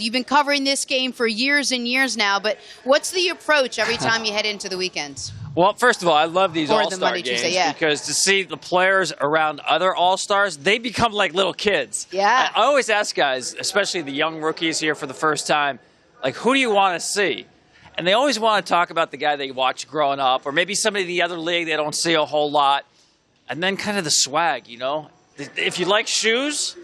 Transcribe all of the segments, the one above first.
You've been covering this game for years and years now, but what's the approach every time you head into the weekends? Well, first of all, I love these Or the All-Star Monday, games Tuesday, yeah. because to see the players around other All-Stars, they become like little kids. Yeah. I always ask guys, especially the young rookies here for the first time, like, who do you want to see? And they always want to talk about the guy they watched growing up, or maybe somebody in the other league they don't see a whole lot. And then kind of the swag, you know? If you like shoes,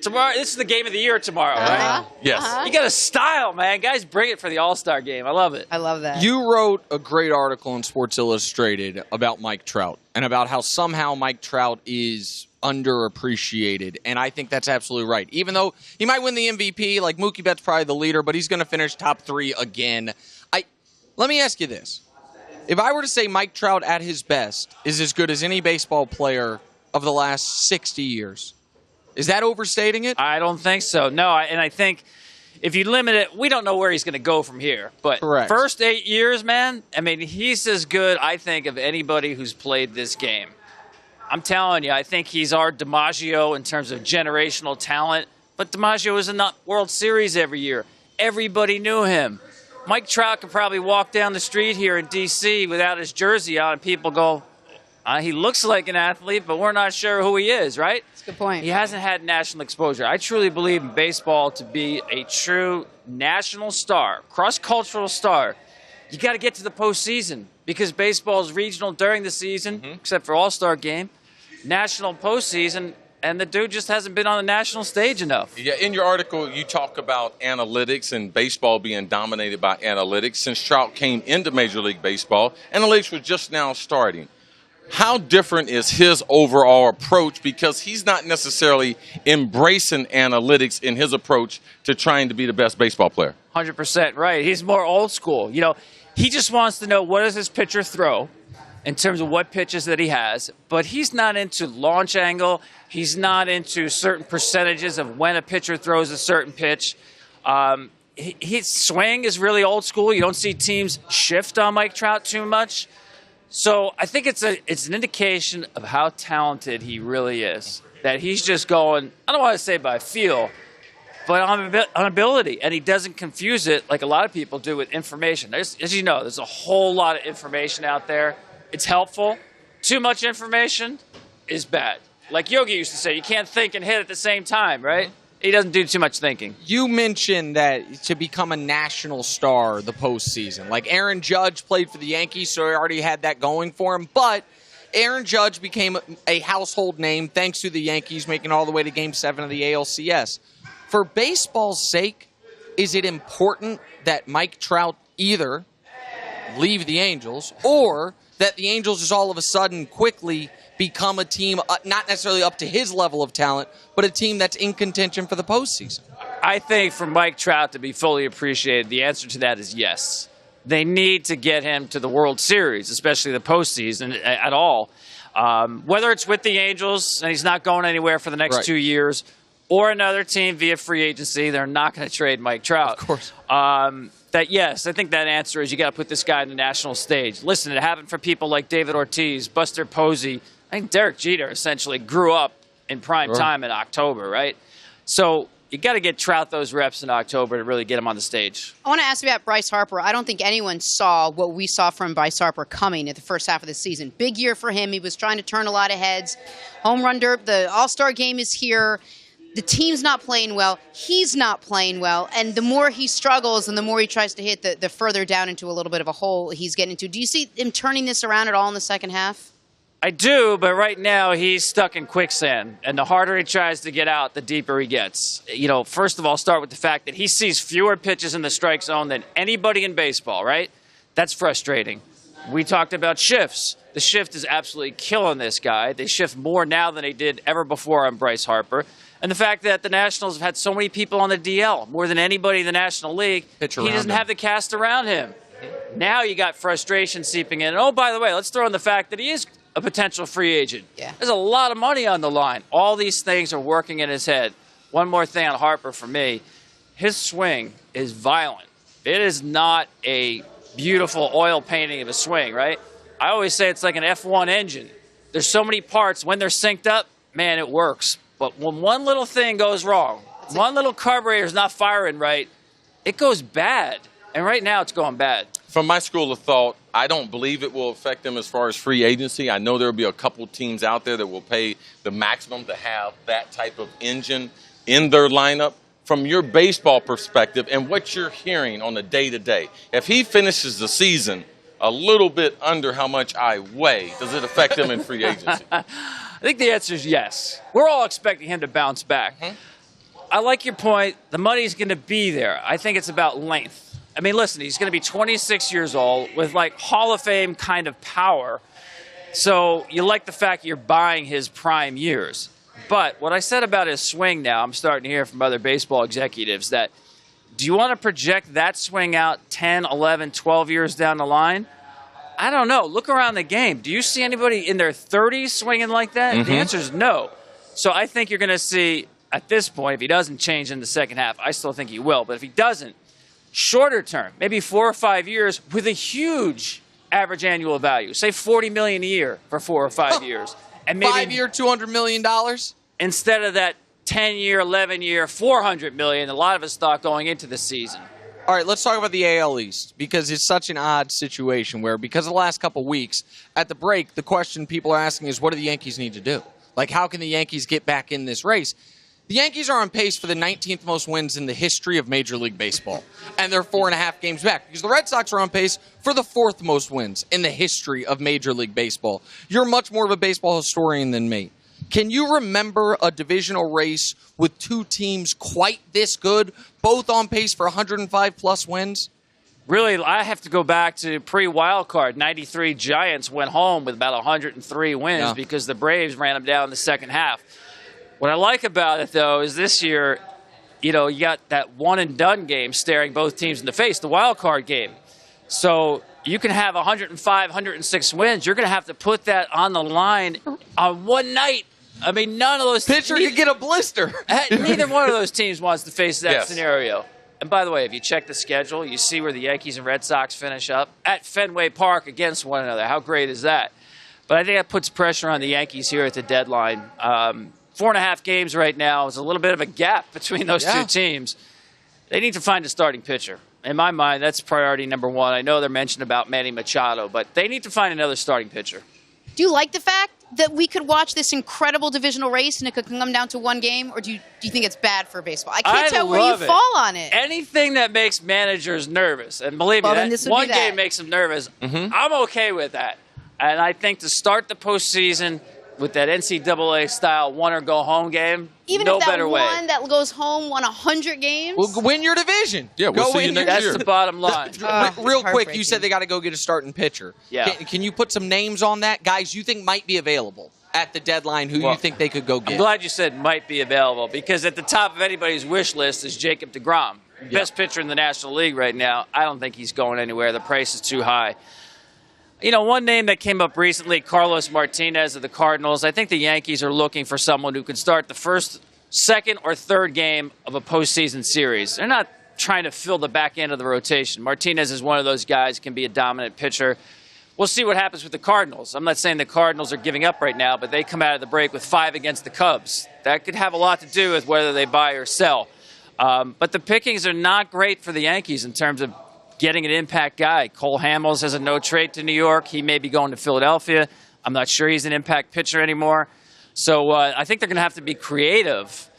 tomorrow, this is the game of the year tomorrow, right? Yes. You got a style, man. Guys, bring it for the All-Star game. I love it. I love that. You wrote a great article in Sports Illustrated about Mike Trout and about how somehow Mike Trout is underappreciated, and I think that's absolutely right. Even though he might win the MVP, like Mookie Betts probably the leader, but he's going to finish top 3 again. Let me ask you this. If I were to say Mike Trout at his best is as good as any baseball player of the last 60 years, is that overstating it? I don't think so. No, and I think if you limit it, we don't know where he's going to go from here. But Correct. First 8 years, man, I mean, he's as good, I think, of anybody who's played this game. I'm telling you, I think he's our DiMaggio in terms of generational talent. But DiMaggio was in the World Series every year. Everybody knew him. Mike Trout could probably walk down the street here in D.C. without his jersey on, and people go, he looks like an athlete, but we're not sure who he is, right? That's a good point. He hasn't had national exposure. I truly believe in baseball to be a true national star, cross-cultural star. You got to get to the postseason because baseball is regional during the season, except for All-Star game, national postseason, and the dude just hasn't been on the national stage enough. Yeah, in your article, you talk about analytics and baseball being dominated by analytics. Since Trout came into Major League Baseball, analytics were just now starting. How different is his overall approach? Because he's not necessarily embracing analytics in his approach to trying to be the best baseball player. 100% right. He's more old school. You know, he just wants to know what does his pitcher throw in terms of what pitches that he has, but he's not into launch angle. He's not into certain percentages of when a pitcher throws a certain pitch. His swing is really old school. You don't see teams shift on Mike Trout too much. So I think it's an indication of how talented he really is, that he's just going, I don't want to say by feel, but on ability, and he doesn't confuse it like a lot of people do with information. As you know, there's a whole lot of information out there. It's helpful. Too much information is bad. Like Yogi used to say, you can't think and hit at the same time, right? He doesn't do too much thinking. You mentioned that to become a national star the postseason. Like Aaron Judge played for the Yankees, so he already had that going for him. But Aaron Judge became a household name thanks to the Yankees making it all the way to Game 7 of the ALCS. For baseball's sake, is it important that Mike Trout either leave the Angels or that the Angels just all of a sudden quickly become a team, not necessarily up to his level of talent, but a team that's in contention for the postseason? I think for Mike Trout to be fully appreciated, the answer to that is yes. They need to get him to the World Series, especially the postseason at all. Whether it's with the Angels, and he's not going anywhere for the next 2 years, or another team via free agency, they're not going to trade Mike Trout. Of course. Yes, I think that answer is you got to put this guy on the national stage. Listen, it happened for people like David Ortiz, Buster Posey. I think Derek Jeter essentially grew up in prime time in October, right? So you got to get Trout those reps in October to really get him on the stage. I want to ask you about Bryce Harper. I don't think anyone saw what we saw from Bryce Harper coming at the first half of the season. Big year for him. He was trying to turn a lot of heads. Home run derby. The All-Star game is here. The team's not playing well. He's not playing well. And the more he struggles and the more he tries to hit, the further down into a little bit of a hole he's getting into. Do you see him turning this around at all in the second half? I do, but right now he's stuck in quicksand. And the harder he tries to get out, the deeper he gets. You know, first of all, start with the fact that he sees fewer pitches in the strike zone than anybody in baseball, right? That's frustrating. We talked about shifts. The shift is absolutely killing this guy. They shift more now than they did ever before on Bryce Harper. And the fact that the Nationals have had so many people on the DL, more than anybody in the National League, he doesn't have the cast around him. Now you got frustration seeping in. And oh, by the way, let's throw in the fact that he is a potential free agent. Yeah. There's a lot of money on the line. All these things are working in his head. One more thing on Harper for me. His swing is violent. It is not a beautiful oil painting of a swing, right? I always say it's like an F1 engine. There's so many parts. When they're synced up, man, it works. But when one little thing goes wrong, one little carburetor is not firing right, it goes bad. And right now it's going bad. From my school of thought, I don't believe it will affect them as far as free agency. I know there will be a couple teams out there that will pay the maximum to have that type of engine in their lineup. From your baseball perspective and what you're hearing on a day-to-day, if he finishes the season a little bit under how much I weigh, does it affect him in free agency? I think the answer is yes. We're all expecting him to bounce back. Mm-hmm. I like your point. The money's going to be there. I think it's about length. I mean, listen, he's going to be 26 years old with, like, Hall of Fame kind of power. So you like the fact you're buying his prime years. But what I said about his swing now, I'm starting to hear from other baseball executives that, do you want to project that swing out 10, 11, 12 years down the line? I don't know. Look around the game. Do you see anybody in their 30s swinging like that? Mm-hmm. The answer is no. So I think you're going to see, at this point, if he doesn't change in the second half, I still think he will. But if he doesn't, shorter term, maybe 4 or 5 years with a huge average annual value, say $40 million a year for 4 or 5 years. And maybe 5-year, $200 million? instead of that 10-year, 11-year, $400 million, a lot of us thought going into the season. All right, let's talk about the AL East, because it's such an odd situation where, because of the last couple weeks, at the break, the question people are asking is, what do the Yankees need to do? Like, how can the Yankees get back in this race? The Yankees are on pace for the 19th most wins in the history of Major League Baseball, and they're 4.5 games back, because the Red Sox are on pace for the 4th most wins in the history of Major League Baseball. You're much more of a baseball historian than me. Can you remember a divisional race with two teams quite this good, both on pace for 105-plus wins? Really, I have to go back to pre-wild card. 93 Giants went home with about 103 wins because the Braves ran them down in the second half. What I like about it, though, is this year, you got that one-and-done game staring both teams in the face, the wild card game. So you can have 105, 106 wins. You're going to have to put that on the line on one night. I mean, none of those pitcher could get a blister. Neither one of those teams wants to face that scenario. And by the way, if you check the schedule, you see where the Yankees and Red Sox finish up at Fenway Park against one another. How great is that? But I think that puts pressure on the Yankees here at the deadline. 4.5 games right now is a little bit of a gap between those two teams. They need to find a starting pitcher. In my mind, that's priority number one. I know they're mentioned about Manny Machado, but they need to find another starting pitcher. Do you like the fact that we could watch this incredible divisional race and it could come down to one game, or do you think it's bad for baseball? I can't tell where you fall on it. Anything that makes managers nervous, and believe me, that one game makes them nervous, I'm okay with that. And I think to start the postseason with that NCAA-style one-or-go-home game, even no if that better way. One that goes home won 100 games? Well, win your division. Yeah, we'll see you next year. That's the bottom line. Real quick, you said they got to go get a starting pitcher. Yeah. Can you put some names on that? Guys you think might be available at the deadline who you think they could go get? I'm glad you said might be available, because at the top of anybody's wish list is Jacob deGrom. Best pitcher in the National League right now. I don't think he's going anywhere. The price is too high. One name that came up recently, Carlos Martinez of the Cardinals. I think the Yankees are looking for someone who could start the first, second, or third game of a postseason series. They're not trying to fill the back end of the rotation. Martinez is one of those guys, can be a dominant pitcher. We'll see what happens with the Cardinals. I'm not saying the Cardinals are giving up right now, but they come out of the break with 5 against the Cubs. That could have a lot to do with whether they buy or sell. But the pickings are not great for the Yankees in terms of getting an impact guy. Cole Hamels has a no-trade to New York. He may be going to Philadelphia. I'm not sure he's an impact pitcher anymore. So I think they're going to have to be creative.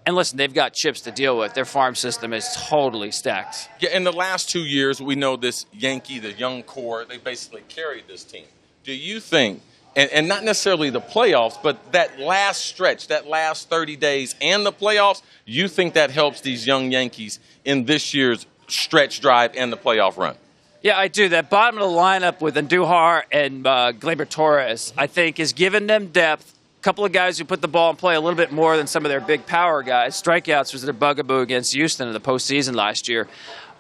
And listen, they've got chips to deal with. Their farm system is totally stacked. Yeah, in the last 2 years, we know this Yankee, the young core, they basically carried this team. Do you think, and not necessarily the playoffs, but that last stretch, that last 30 days and the playoffs, you think that helps these young Yankees in this year's stretch drive and the playoff run? Yeah, I do. That bottom of the lineup with Andujar and Gleyber Torres, I think, has given them depth. A couple of guys who put the ball in play a little bit more than some of their big power guys. Strikeouts was their bugaboo against Houston in the postseason last year.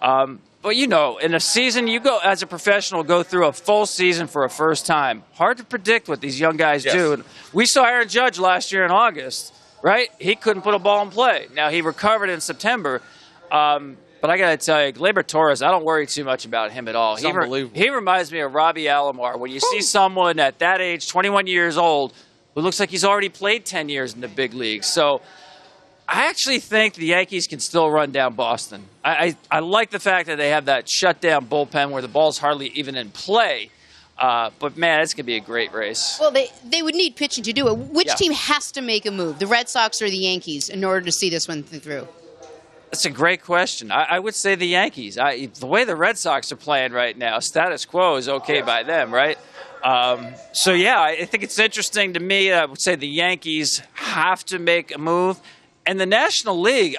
But, in a season, you go as a professional, go through a full season for a first time. Hard to predict what these young guys do. And we saw Aaron Judge last year in August, right? He couldn't put a ball in play. Now, he recovered in September. But I got to tell you, Gleyber Torres, I don't worry too much about him at all. It's unbelievable. He reminds me of Robbie Alomar. When you see someone at that age, 21 years old, who looks like he's already played 10 years in the big leagues. So I actually think the Yankees can still run down Boston. I like the fact that they have that shutdown bullpen where the ball's hardly even in play. But, man, it's going to be a great race. Well, they would need pitching to do it. Which Yeah. team has to make a move, the Red Sox or the Yankees, in order to see this one through? That's a great question. I would say the Yankees. The way the Red Sox are playing right now, status quo is okay by them, right? So, yeah, I think it's interesting to me. I would say the Yankees have to make a move. And the National League,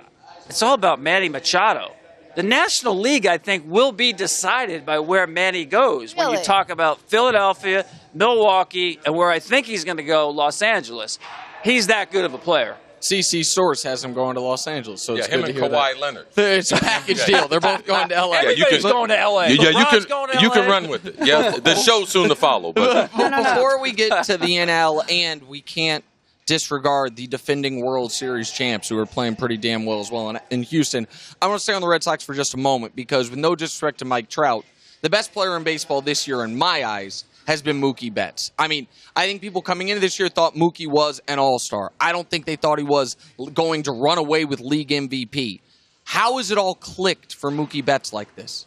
it's all about Manny Machado. The National League, I think, will be decided by where Manny goes. When you Really? talk about Philadelphia, Milwaukee, and where I think he's going to go, Los Angeles. He's that good of a player. CC Source has him going to Los Angeles, so it's him good and to hear Kawhi that. Leonard. It's a package deal. They're both going to L.A. Everybody's going to L.A. Yeah, LeBron's going to you LA. can run with it. Yeah, the show's soon to follow. But Before we get to the NL, and we can't disregard the defending World Series champs who are playing pretty damn well as well in Houston, I want to stay on the Red Sox for just a moment because with no disrespect to Mike Trout, the best player in baseball this year, in my eyes, has been Mookie Betts. I mean, I think people coming into this year thought Mookie was an all-star. I don't think they thought he was going to run away with league MVP. How has it all clicked for Mookie Betts like this?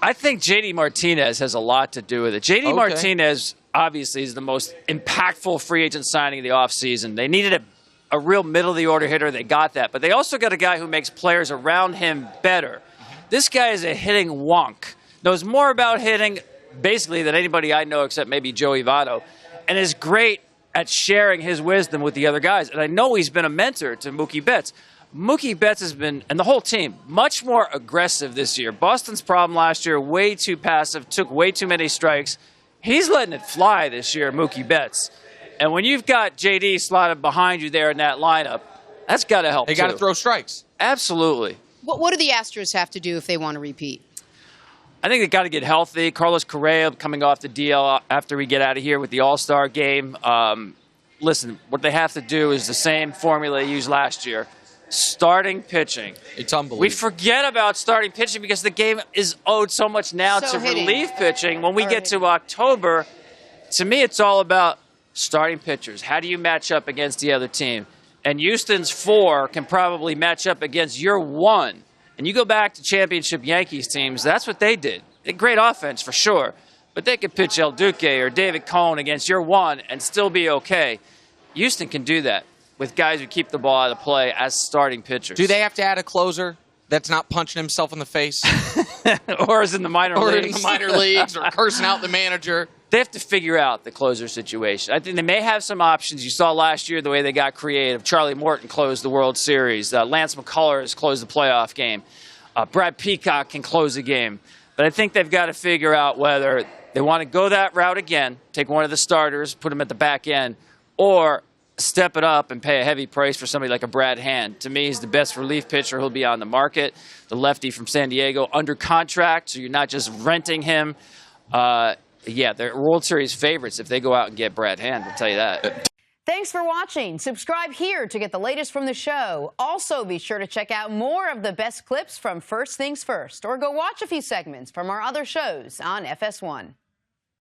I think J.D. Martinez has a lot to do with it. J.D. Okay. Martinez obviously is the most impactful free agent signing of the offseason. They needed a real middle-of-the-order hitter. They got that. But they also got a guy who makes players around him better. This guy is a hitting wonk. Knows more about hitting basically than anybody I know except maybe Joey Votto, and is great at sharing his wisdom with the other guys. And I know he's been a mentor to Mookie Betts. Mookie Betts has been, and the whole team, much more aggressive this year. Boston's problem last year, way too passive, took way too many strikes. He's letting it fly this year, Mookie Betts. And when you've got J.D. slotted behind you there in that lineup, that's got to help, They got to throw strikes. Absolutely. What do the Astros have to do if they want to repeat? I think they got to get healthy. Carlos Correa coming off the DL after we get out of here with the All-Star game. Listen, what they have to do is the same formula they used last year. Starting pitching. It's unbelievable. We forget about starting pitching because the game is owed so much now So to hitting. relief pitching. When we Or get to hitting. October, to me, it's all about starting pitchers. How do you match up against the other team? And Houston's 4 can probably match up against your 1. And you go back to championship Yankees teams, that's what they did. A great offense for sure, but they could pitch El Duque or David Cone against your 1 and still be okay. Houston can do that with guys who keep the ball out of play as starting pitchers. Do they have to add a closer that's not punching himself in the face? Or is in the minor Or leagues. in the minor leagues, or cursing out the manager? They have to figure out the closer situation. I think they may have some options. You saw last year the way they got creative. Charlie Morton closed the World Series. Lance McCullers closed the playoff game. Brad Peacock can close a game. But I think they've got to figure out whether they want to go that route again, take one of the starters, put them at the back end, or step it up and pay a heavy price for somebody like a Brad Hand. To me, he's the best relief pitcher. He'll be on the market. The lefty from San Diego under contract, so you're not just renting him. Yeah, they're World Series favorites if they go out and get Brad Hand, I'll tell you that. Thanks for watching. Subscribe here to get the latest from the show. Also, be sure to check out more of the best clips from First Things First, or go watch a few segments from our other shows on FS1.